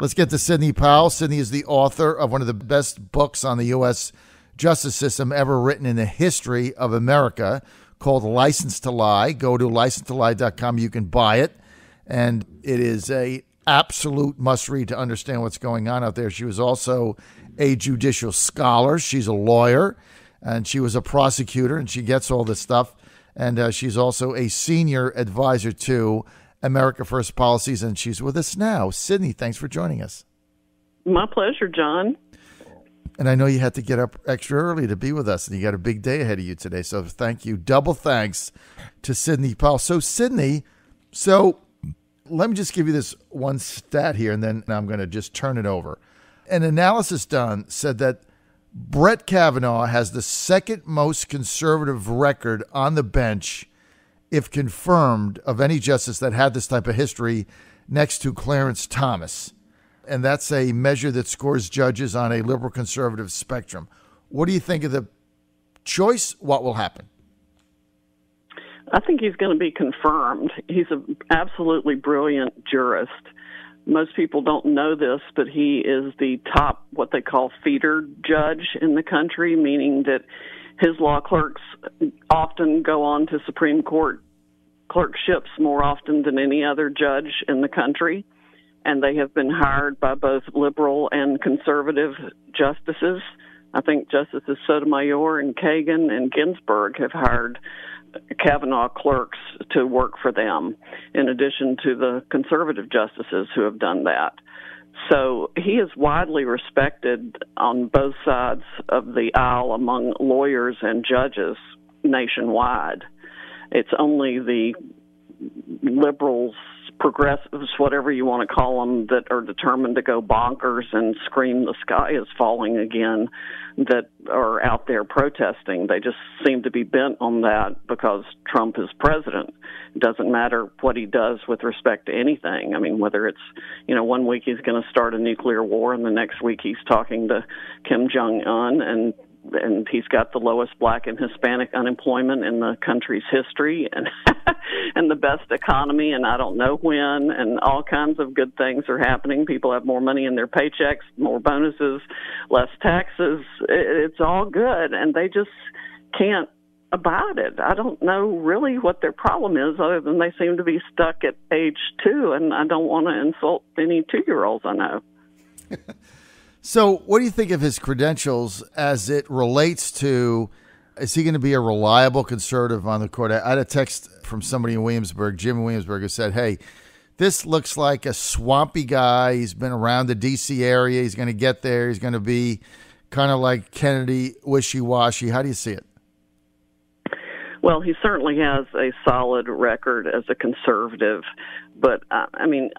Let's get to Sidney Powell. Sidney is the author of one of the best books on the U.S. justice system ever written in the history of America, called License to Lie. Go to licensetolie.com. You can buy it. And it is a absolute must-read to understand what's going on out there. She was also a judicial scholar. She's a lawyer, and she was a prosecutor, and she gets all this stuff. And she's also a senior advisor to America First Policies, and she's with us now. Sidney, thanks for joining us. My pleasure, John. And I know you had to get up extra early to be with us, and you got a big day ahead of you today. So thank you. Double thanks to Sidney Powell. So, Sidney, let me just give you this one stat here, and then I'm going to just turn it over. An analysis done said that Brett Kavanaugh has the second most conservative record on the bench, if confirmed, of any justice that had this type of history, next to Clarence Thomas. And that's a measure that scores judges on a liberal-conservative spectrum. What do you think of the choice? What will happen? I think he's going to be confirmed. He's an absolutely brilliant jurist. Most people don't know this, but he is the top, what they call feeder judge in the country, meaning that his law clerks often go on to Supreme Court clerkships more often than any other judge in the country. And they have been hired by both liberal and conservative justices. I think Justices Sotomayor and Kagan and Ginsburg have hired Kavanaugh clerks to work for them, in addition to the conservative justices who have done that. So he is widely respected on both sides of the aisle among lawyers and judges nationwide. It's only the liberals, progressives, whatever you want to call them, that are determined to go bonkers and scream the sky is falling again, that are out there protesting. They just seem to be bent on that because Trump is president. It doesn't matter what he does with respect to anything. I mean, whether it's, one week he's going to start a nuclear war and the next week he's talking to Kim Jong-un, and he's got the lowest black and Hispanic unemployment in the country's history, and and the best economy, and I don't know when, and all kinds of good things are happening. People have more money in their paychecks, more bonuses, less taxes. It's all good, and they just can't abide it. I don't know really what their problem is, other than they seem to be stuck at age 2, and I don't want to insult any 2-year-olds I know. So what do you think of his credentials as it relates to, is he going to be a reliable conservative on the court? I had a text from somebody in Williamsburg, Jim in Williamsburg, who said, hey, this looks like a swampy guy. He's been around the D.C. area. He's going to get there. He's going to be kind of like Kennedy, wishy-washy. How do you see it? Well, he certainly has a solid record as a conservative, but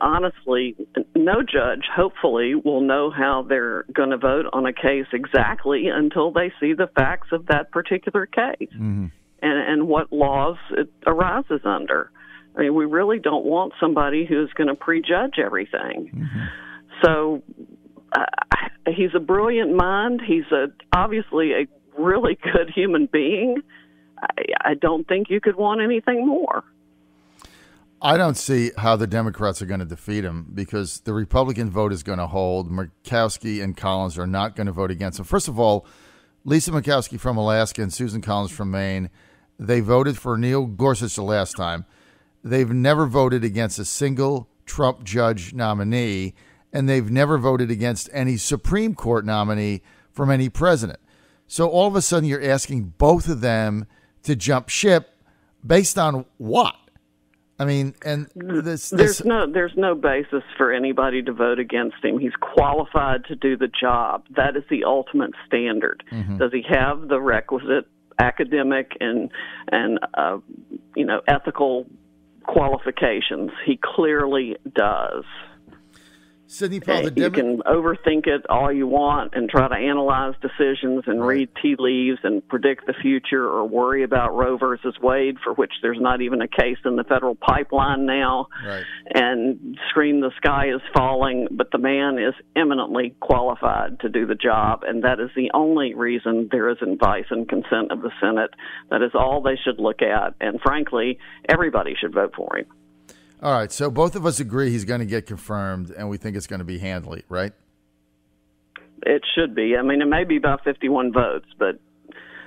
honestly, no judge, hopefully, will know how they're going to vote on a case exactly until they see the facts of that particular case and what laws it arises under. I mean, we really don't want somebody who's going to prejudge everything. So he's a brilliant mind. He's obviously a really good human being. I don't think you could want anything more. I don't see how the Democrats are going to defeat him, because the Republican vote is going to hold. Murkowski and Collins are not going to vote against him. First of all, Lisa Murkowski from Alaska and Susan Collins from Maine, they voted for Neil Gorsuch the last time. They've never voted against a single Trump judge nominee, and they've never voted against any Supreme Court nominee from any president. So all of a sudden you're asking both of them to jump ship based on what? I mean, and there's no basis for anybody to vote against him. He's qualified to do the job. That is the ultimate standard. Does he have the requisite academic and ethical qualifications? He clearly does. Sidney Powell, you can overthink it all you want and try to analyze decisions and read tea leaves and predict the future, or worry about Roe versus Wade, for which there's not even a case in the federal pipeline now, and scream the sky is falling. But the man is eminently qualified to do the job, and that is the only reason there is advice and consent of the Senate. That is all they should look at, and frankly, everybody should vote for him. All right, so both of us agree he's going to get confirmed, and we think it's going to be handily, right? It should be. I mean, it may be by 51 votes, but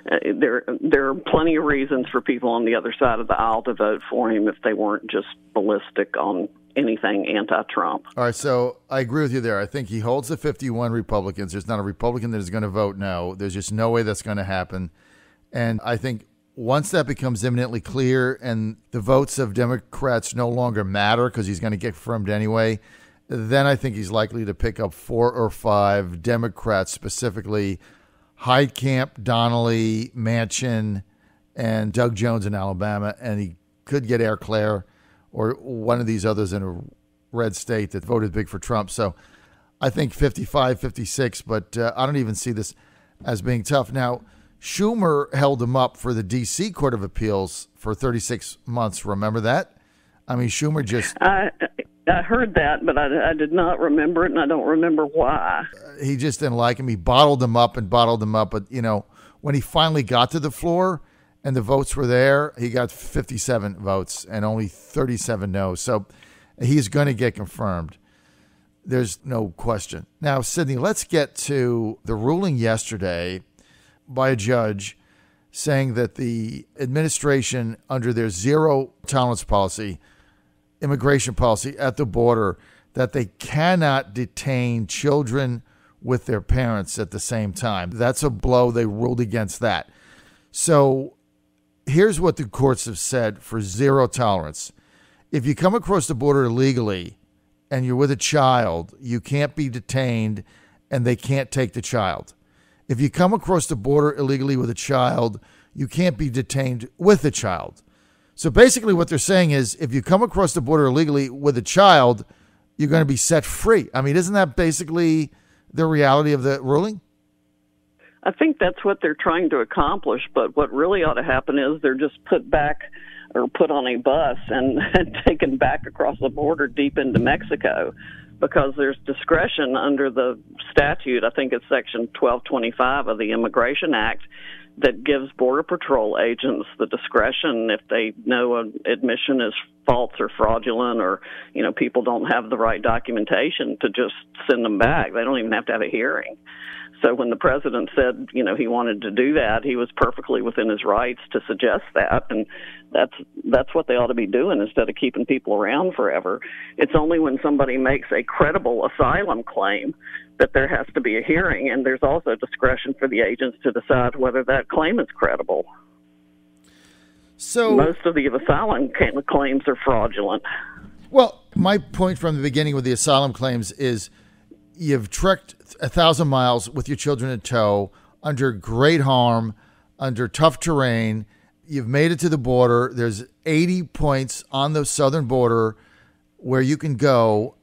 there are plenty of reasons for people on the other side of the aisle to vote for him if they weren't just ballistic on anything anti-Trump. All right, so I agree with you there. I think he holds the 51 Republicans. There's not a Republican that is going to vote no. There's just no way that's going to happen. And I think once that becomes imminently clear and the votes of Democrats no longer matter because he's going to get confirmed anyway, then I think he's likely to pick up 4 or 5 Democrats, specifically Heitkamp, Donnelly, Manchin, and Doug Jones in Alabama, and he could get Air Claire or one of these others in a red state that voted big for Trump. So I think 55, 56, but I don't even see this as being tough. Now, Schumer held him up for the D.C. Court of Appeals for 36 months. Remember that? I mean, Schumer just... I heard that, but I did not remember it, and I don't remember why. He just didn't like him. He bottled him up. But, you know, when he finally got to the floor and the votes were there, he got 57 votes and only 37 no's. So he's going to get confirmed. There's no question. Now, Sidney, let's get to the ruling yesterday by a judge saying that the administration, under their zero tolerance policy, immigration policy at the border, that they cannot detain children with their parents at the same time. That's a blow. They ruled against that. So here's what the courts have said for zero tolerance. If you come across the border illegally and you're with a child, you can't be detained and they can't take the child. If you come across the border illegally with a child, you can't be detained with a child. So basically what they're saying is if you come across the border illegally with a child, you're going to be set free. I mean, isn't that basically the reality of the ruling? I think that's what they're trying to accomplish, but what really ought to happen is they're just put back or put on a bus and taken back across the border deep into Mexico, because there's discretion under the statute. I think it's Section 1225 of the Immigration Act that gives Border Patrol agents the discretion, if they know an admission is false or fraudulent, or, you know, people don't have the right documentation, to just send them back. They don't even have to have a hearing. So when the president said, you know, he wanted to do that, he was perfectly within his rights to suggest that, and that's what they ought to be doing instead of keeping people around forever. It's only when somebody makes a credible asylum claim that there has to be a hearing, and there's also discretion for the agents to decide whether that claim is credible. So most of the asylum claims are fraudulent. Well, my point from the beginning with the asylum claims is you've trekked 1,000 miles with your children in tow under great harm, under tough terrain. You've made it to the border. There's 80 points on the southern border where you can go,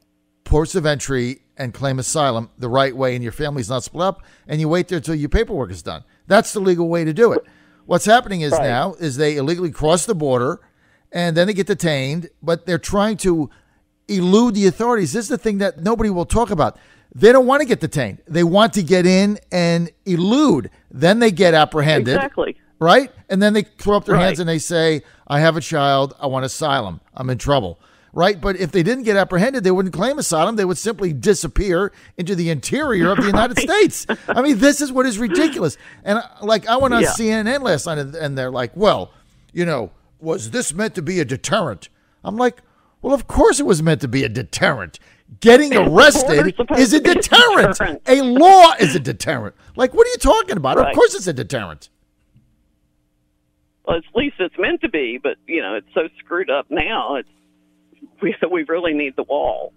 ports of entry, and claim asylum the right way, and your family's not split up, and you wait there till your paperwork is done. That's the legal way to do it. What's happening is now is they illegally cross the border, and then they get detained, but they're trying to elude the authorities. This is the thing that nobody will talk about. They don't want to get detained. They want to get in and elude. Then they get apprehended. Exactly. Right? And then they throw up their hands and they say, I have a child. I want asylum. I'm in trouble. Right? But if they didn't get apprehended, they wouldn't claim asylum. They would simply disappear into the interior of the United States. I mean, this is what is ridiculous. And I went on CNN last night, and they're like, well, you know, was this meant to be a deterrent? I'm like, well, of course it was meant to be a deterrent. Getting arrested is a deterrent. A law is a deterrent. Like, what are you talking about? Right. Of course it's a deterrent. Well, at least it's meant to be, but, you know, it's so screwed up now. We really need the wall.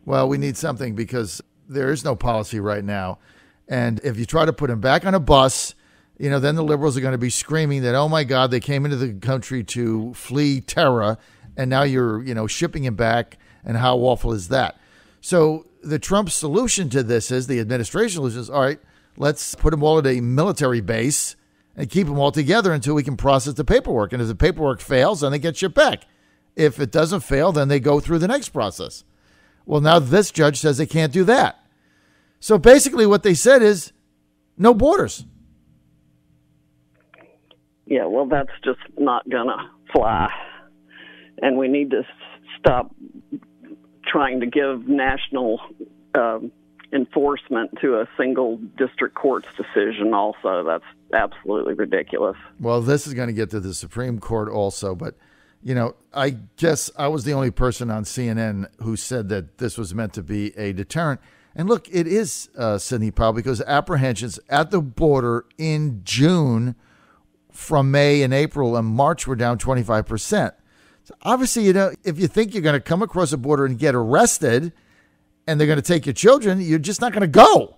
Well, we need something, because there is no policy right now. And if you try to put him back on a bus, you know, then the liberals are going to be screaming that, oh, my God, they came into the country to flee terror, and now you're, you know, shipping him back. And how awful is that? So the Trump solution to this is, the administration solution is, all right, let's put them all at a military base and keep them all together until we can process the paperwork. And if the paperwork fails, then they get shipped back. If it doesn't fail, then they go through the next process. Well, now this judge says they can't do that. So basically what they said is no borders. Yeah, well, that's just not going to fly. And we need to stop trying to give national enforcement to a single district court's decision also. That's absolutely ridiculous. Well, this is going to get to the Supreme Court also, but, I guess I was the only person on CNN who said that this was meant to be a deterrent. And look, it is, Sidney Powell, because apprehensions at the border in June from May and April and March were down 25%. So obviously, if you think you're going to come across a border and get arrested and they're going to take your children, you're just not going to go,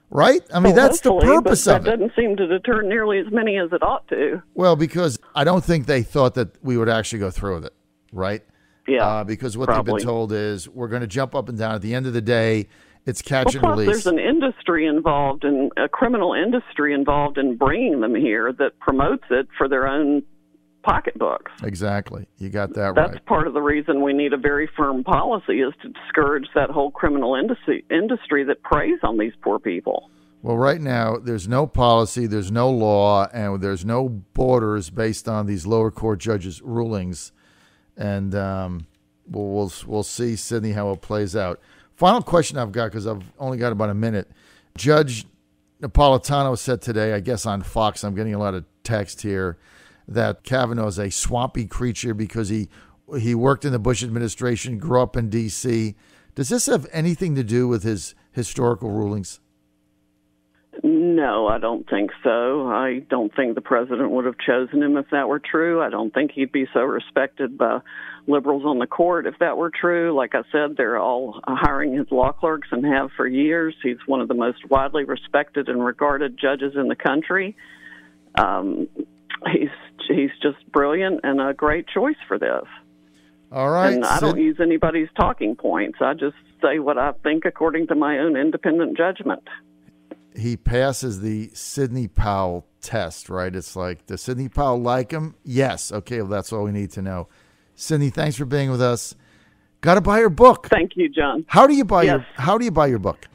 right? I mean, that's the purpose of it. That doesn't seem to deter nearly as many as it ought to. Well, because I don't think they thought that we would actually go through with it, right? Yeah, because what probably. They've been told is we're going to jump up and down. At the end of the day, it's catch and release. There's an industry involved, and a criminal industry involved in bringing them here that promotes it for their own pocketbooks. Exactly. You got that right. That's part of the reason we need a very firm policy, is to discourage that whole criminal industry that preys on these poor people. Well, right now, there's no policy, there's no law, and there's no borders based on these lower court judges' rulings. And we'll see, Sidney, how it plays out. Final question I've got, because I've only got about a minute. Judge Napolitano said today, I guess on Fox, I'm getting a lot of text here, that Kavanaugh is a swampy creature because he worked in the Bush administration, grew up in D.C. Does this have anything to do with his historical rulings? No, I don't think so. I don't think the president would have chosen him if that were true. I don't think he'd be so respected by liberals on the court if that were true. Like I said, they're all hiring his law clerks and have for years. He's one of the most widely respected and regarded judges in the country. He's just brilliant and a great choice for this. All right. And I don't use anybody's talking points. I just say what I think according to my own independent judgment. He passes the Sidney Powell test, right? It's like, does Sidney Powell like him? Yes. Okay, well, that's all we need to know. Sidney, thanks for being with us. Got to buy your book. Thank you, John. How do you buy your book?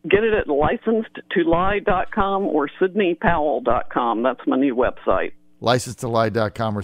Get it at licensed2lie.com or sydneypowell.com. That's my new website. Licensed2lie.com or